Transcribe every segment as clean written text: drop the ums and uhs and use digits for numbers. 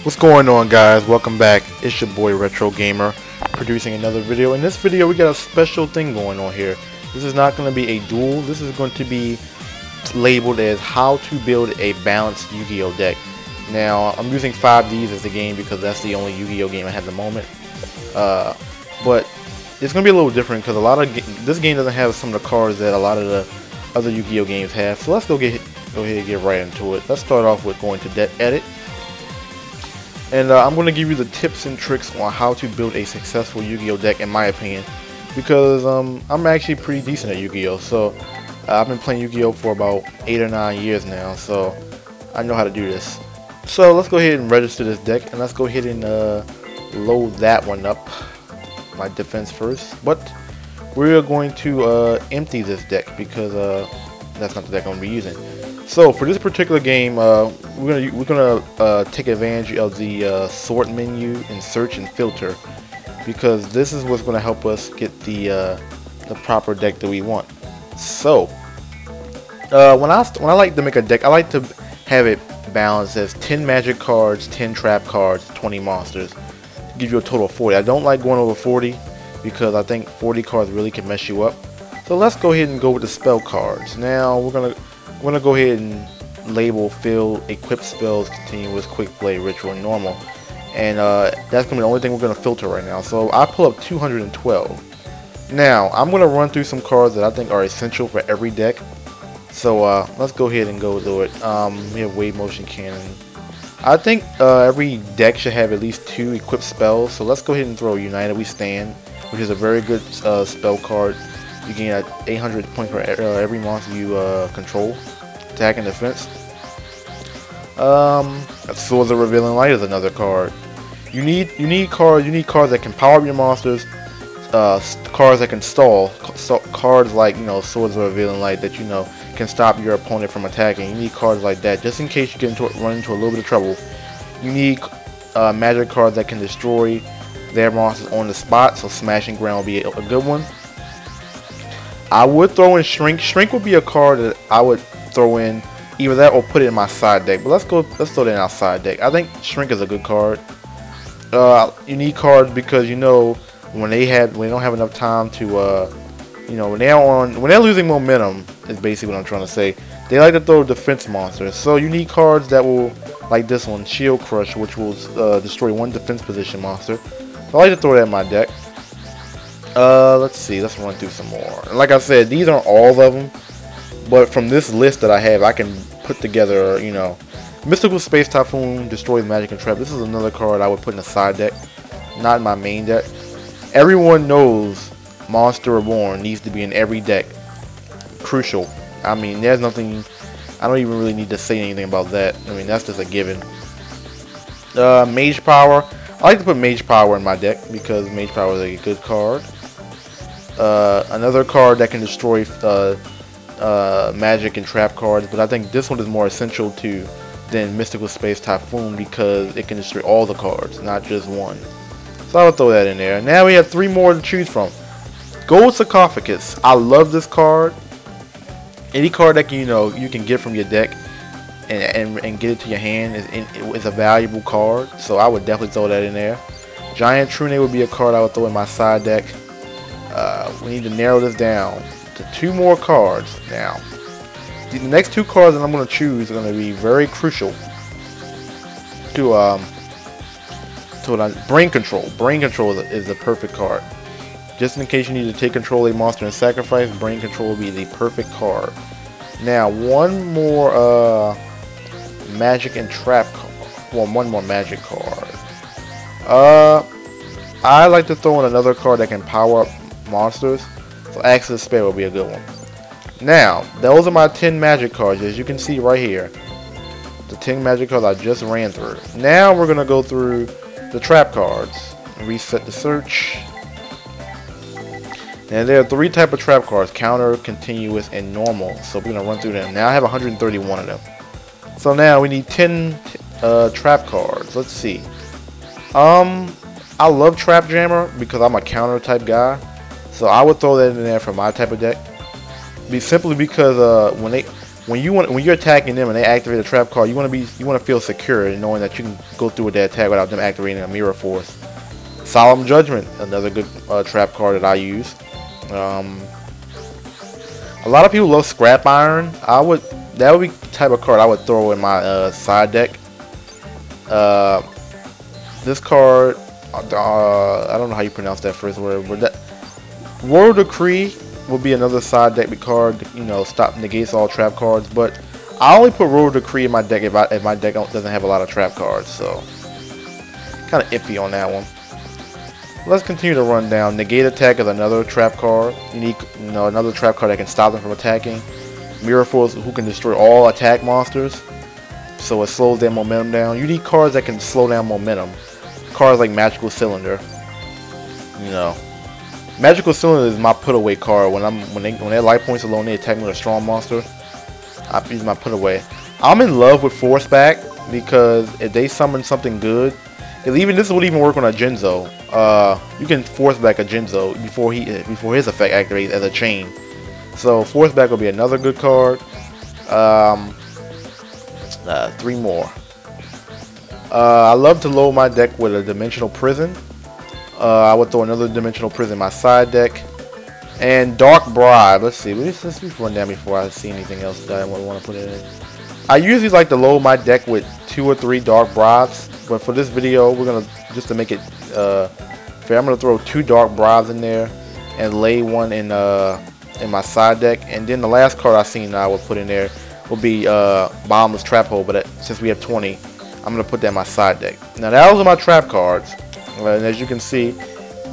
What's going on, guys? Welcome back. It's your boy Retro Gamer producing another video. In this video we got a special thing going on here. This is not going to be a duel. This is going to be labeled as how to build a balanced Yu-Gi-Oh deck. Now I'm using 5Ds as the game because that's the only Yu-Gi-Oh game I have at the moment. But it's going to be a little different because this game doesn't have some of the cards that a lot of the other Yu-Gi-Oh games have. So let's go ahead and get right into it. Let's start off with going to deck edit. And I'm going to give you the tips and tricks on how to build a successful Yu-Gi-Oh deck, in my opinion, because I'm actually pretty decent at Yu-Gi-Oh. So I've been playing Yu-Gi-Oh for about 8 or 9 years now, so I know how to do this. So let's go ahead and register this deck, and let's go ahead and load that one up, my defense first. But we're going to empty this deck because that's not the deck I'm going to be using. So for this particular game, we're gonna take advantage of the sort menu and search and filter, because this is what's gonna help us get the proper deck that we want. So when I like to make a deck, I like to have it balanced as 10 magic cards, 10 trap cards, 20 monsters, to give you a total of 40. I don't like going over 40 because I think 40 cards really can mess you up. So let's go ahead and go with the spell cards. Now we're gonna go ahead and label fill equip spells continuous, quick play, ritual, and normal, and that's gonna be the only thing we're gonna filter right now. So I pull up 212. Now I'm gonna run through some cards that I think are essential for every deck. So let's go ahead and go through it. We have wave motion cannon. I think every deck should have at least 2 equipped spells. So let's go ahead and throw United We Stand, which is a very good spell card. You gain 800 points for every monster you control, attack and defense. Swords of Revealing Light is another card. You need cards that can power up your monsters, cards that can stall, cards like Swords of Revealing Light that can stop your opponent from attacking. You need cards like that just in case you run into a little bit of trouble. You need magic cards that can destroy their monsters on the spot, so Smashing Ground will be a good one. I would throw in Shrink. Shrink would be a card that I would throw in, either that or put it in my side deck. But let's throw that in our side deck. I think Shrink is a good card. You need cards because when they don't have enough time to when they're losing momentum is basically what I'm trying to say. They like to throw defense monsters. So you need cards that will, like this one, Shield Crush, which will destroy 1 defense position monster. So I like to throw that in my deck. Let's see, let's run through some more. And like I said, these aren't all of them, but from this list that I have, I can put together, Mystical Space Typhoon destroys magic and trap. This is another card I would put in a side deck, not in my main deck. Everyone knows Monster Reborn needs to be in every deck. Crucial. I mean, there's nothing, I don't even really need to say anything about that. I mean, that's just a given. Mage Power. I like to put Mage Power in my deck because Mage Power is a good card. Another card that can destroy magic and trap cards, but I think this one is more essential than Mystical Space Typhoon because it can destroy all the cards, not just one. So I would throw that in there. Now we have 3 more to choose from. Gold Sarcophagus. I love this card. Any card that you can get from your deck and get it to your hand is a valuable card, so I would definitely throw that in there. Giant Trune would be a card I would throw in my side deck. We need to narrow this down to 2 more cards now. The next 2 cards that I'm going to choose are going to be very crucial to Brain Control. Brain Control is the perfect card. Just in case you need to take control of a monster and sacrifice, Brain Control will be the perfect card. Now, one more magic and trap card. Well, one more magic card. I like to throw in another card that can power up monsters, so Axe of Despair will be a good one. Now, those are my 10 magic cards, as you can see right here. The 10 magic cards I just ran through. Now we're going to go through the trap cards. Reset the search. And there are 3 types of trap cards: counter, continuous, and normal. So we're going to run through them. Now I have 131 of them. So now we need 10 trap cards. Let's see. I love Trap Jammer because I'm a counter type guy. So I would throw that in there for my type of deck. Simply because when you're attacking them and they activate a trap card, you want to feel secure in knowing that you can go through with that attack without them activating a mirror force. Solemn Judgment, another good trap card that I use. A lot of people love Scrap Iron. That would be the type of card I would throw in my side deck. This card, I don't know how you pronounce that first word, but that Royal Decree will be another side deck card. You know, negates all trap cards. But I only put Royal Decree in my deck if my deck doesn't have a lot of trap cards. So kind of iffy on that one. Let's continue to run down. Negate Attack is another trap card. Another trap card that can stop them from attacking. Mirror Force, who can destroy all attack monsters, so it slows their momentum down. You need cards that can slow down momentum. Cards like Magical Cylinder. You know, Magical Cylinder is my put away card. When their life points alone, they attack me with a strong monster. I use my put away. I'm in love with Force Back because if they summon something good, this would even work on a Jinzo. You can Force Back a Jinzo before his effect activates as a chain. So Force Back will be another good card. 3 more. I love to load my deck with a Dimensional Prison. I would throw another Dimensional Prison in my side deck. And Dark Bribe. Let's see. Let's run down before I see anything else that I want to put in. I usually like to load my deck with 2 or 3 Dark Bribes. But for this video, we're gonna just to make it fair, I'm gonna throw 2 Dark Bribes in there and lay one in my side deck. And then the last card I seen I would put in there will be Bottomless Trap Hole. But since we have 20, I'm gonna put that in my side deck. Now those are my trap cards. And as you can see,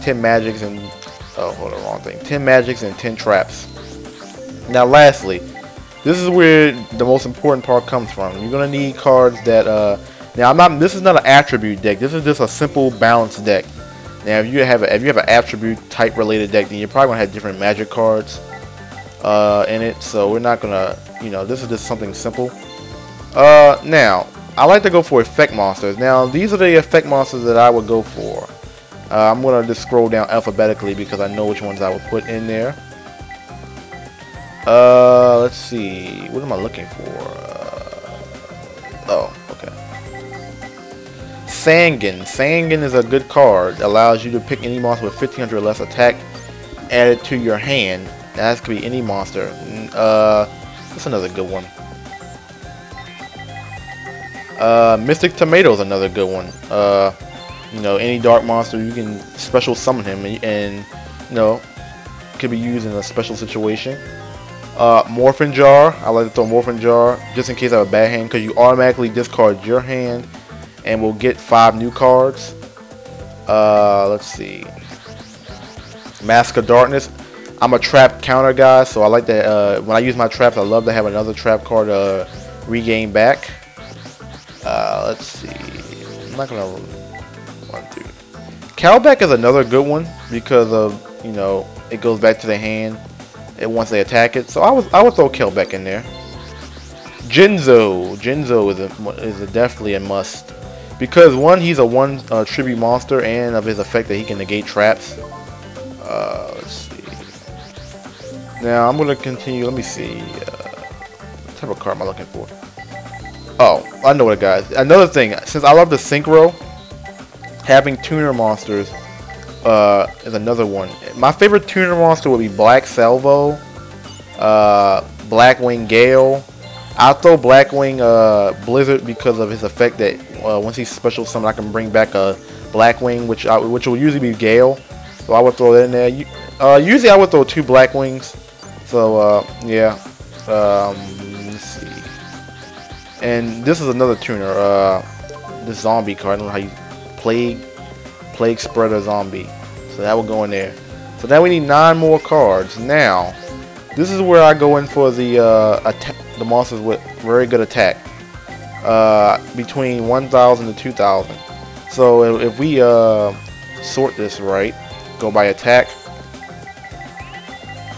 10 magics and 10 magics and 10 traps. Now lastly, this is where the most important part comes from. You're gonna need cards that this is not an attribute deck. This is just a simple balanced deck. Now if you have an attribute type related deck, then you're probably gonna have different magic cards in it. So we're not gonna, this is just something simple. Now I like to go for effect monsters. Now these are the effect monsters that I would go for. I'm gonna just scroll down alphabetically because I know which ones I would put in there. Let's see. What am I looking for? Okay. Sangan is a good card. Allows you to pick any monster with 1500 or less attack added to your hand. That could be any monster. That's another good one. Mystic Tomato is another good one. Any dark monster, you can special summon him and could be used in a special situation. Morphin Jar, I like to throw Morphin Jar just in case I have a bad hand, because you automatically discard your hand and will get 5 new cards. Let's see. Mask of Darkness. I'm a trap counter guy, so I like that. When I use my traps, I love to have another trap card regain back. Let's see. I'm not gonna run through. Cowback is another good one because of it goes back to the hand once they attack it. So I would throw Cowback in there. Jinzo is definitely a must because he's a 1 tribute monster, and of his effect that he can negate traps. Let's see. Now I'm gonna continue. Let me see. What type of card am I looking for? Oh, I know it, guys. Another thing, since I love the synchro, having tuner monsters is another one. My favorite tuner monster would be Black Salvo, Blackwing Gale. I'll throw Blackwing Blizzard because of his effect that once he's special summon, I can bring back a Blackwing, which will usually be Gale. So I would throw that in there. Usually I would throw 2 Blackwings. So yeah. Let's see. And this is another tuner. This zombie card. I don't know how you Plague Spreader Zombie. So that will go in there. So now we need 9 more cards. Now, this is where I go in for the monsters with very good attack. Between 1,000 to 2,000. So if we sort this right, go by attack.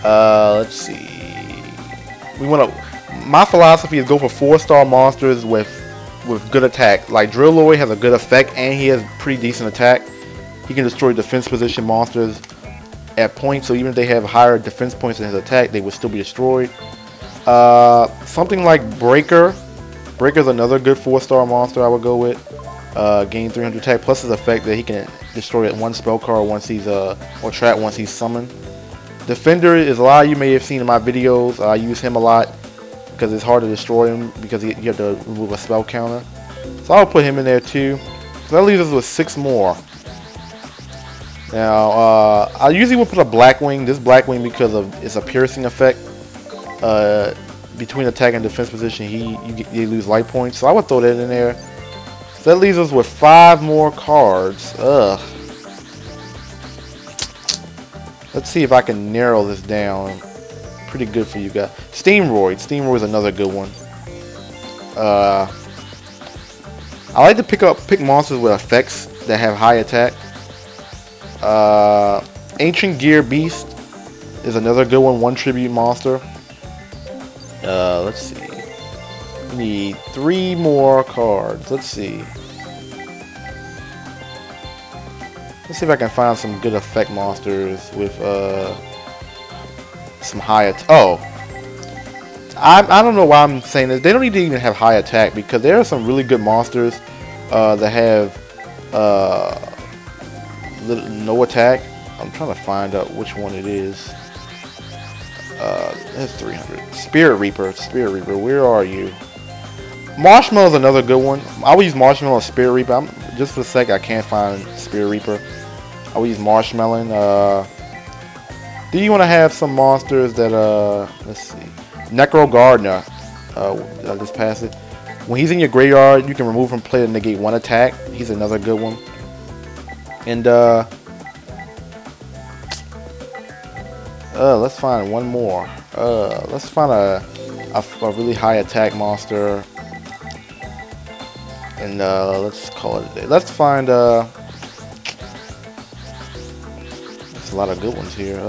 Let's see. My philosophy is go for 4-star monsters with good attack. Like Drilloid has a good effect and he has pretty decent attack. He can destroy defense position monsters at points, so even if they have higher defense points than his attack, they would still be destroyed. Something like Breaker. Breaker's another good 4-star monster I would go with. Gain 300 attack plus his effect that he can destroy one spell card once he's or trap once he's summoned. Defender is a lot of you may have seen in my videos. I use him a lot because it's hard to destroy him because you have to remove a spell counter. So I'll put him in there too. So that leaves us with 6 more. Now I usually would put a Blackwing. This Blackwing because of it's a piercing effect. Between attack and defense position, you lose life points. So I would throw that in there. So that leaves us with 5 more cards. Ugh. Let's see if I can narrow this down. Pretty good for you guys. Steamroid. Steamroid is another good one. I like to pick monsters with effects that have high attack. Ancient Gear Beast is another good one. 1 tribute monster. Let's see. We need 3 more cards. Let's see. Let's see if I can find some good effect monsters with some high attack. Oh, I don't know why I'm saying this. They don't need to even have high attack because there are some really good monsters that have no attack. I'm trying to find out which one it is. That's 300. Spirit Reaper. Spirit Reaper, where are you? Marshmallow is another good one. I will use Marshmallow and Spirit Reaper. Just for a sec, I can't find Spirit Reaper. I will use Marshmallow. Do you want to have some monsters that, let's see. Necro Gardener. I just passed it. When he's in your graveyard, you can remove from play to negate 1 attack. He's another good one. And, let's find one more. Let's find a really high attack monster. And let's call it a day. Let's find there's a lot of good ones here.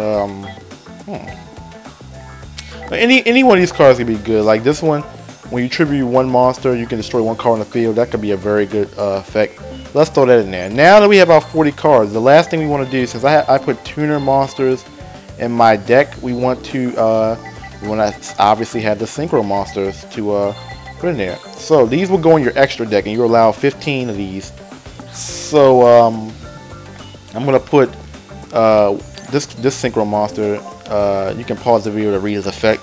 Any one of these cards can be good. Like this one, when you tribute 1 monster, you can destroy 1 card on the field. That could be a very good effect. Let's throw that in there. Now that we have about 40 cards, the last thing we want to do, since I put tuner monsters in my deck, we want to obviously have the synchro monsters to put in there. So these will go in your extra deck, and you're allowed 15 of these. So I'm gonna put this synchro monster. You can pause the video to read his effect.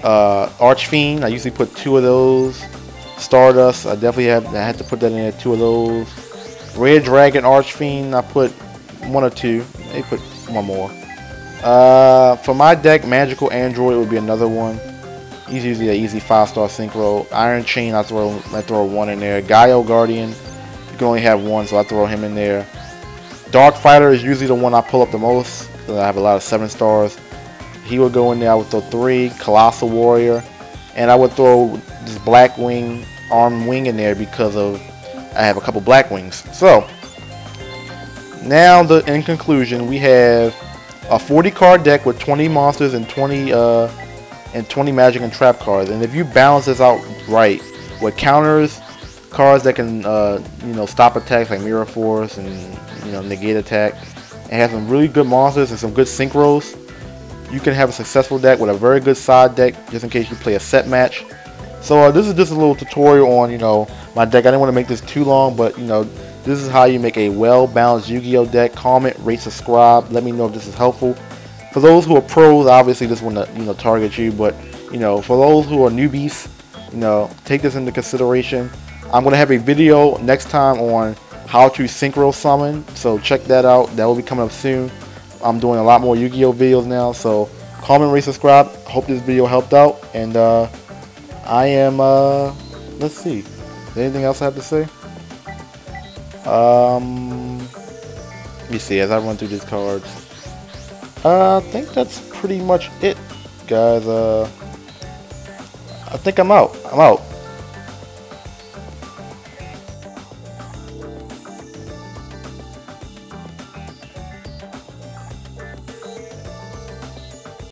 Archfiend, I usually put 2 of those. Stardust, I had to put that in there, 2 of those. Red Dragon Archfiend, I put 1 or 2. They put 1 more. For my deck, Magical Android would be another one. He's usually an easy 5-star synchro. Iron Chain, I throw 1 in there. Gaio Guardian, you can only have 1, so I throw him in there. Dark Fighter is usually the one I pull up the most. I have a lot of 7 stars. He would go in there. I would throw 3. Colossal Warrior, and I would throw this Blackwing Armed Wing in there because I have a couple Blackwings. So now, in conclusion, we have a 40 card deck with 20 monsters and 20 magic and trap cards. And if you balance this out right with counters, cards that can stop attacks like Mirror Force and negate attack, and have some really good monsters and some good synchros, you can have a successful deck with a very good side deck just in case you play a set match. So this is just a little tutorial on my deck. I didn't want to make this too long, but this is how you make a well-balanced Yu-Gi-Oh deck. Comment, rate, subscribe. Let me know if this is helpful. For those who are pros, obviously this one target you, but for those who are newbies, take this into consideration. I'm gonna have a video next time on how to synchro summon, so check that out. That will be coming up soon. I'm doing a lot more Yu-Gi-Oh videos now, so comment, rate, subscribe. Hope this video helped out, and I am let's see, is there anything else I have to say? Let me see as I run through these cards. I think that's pretty much it, guys. I think I'm out.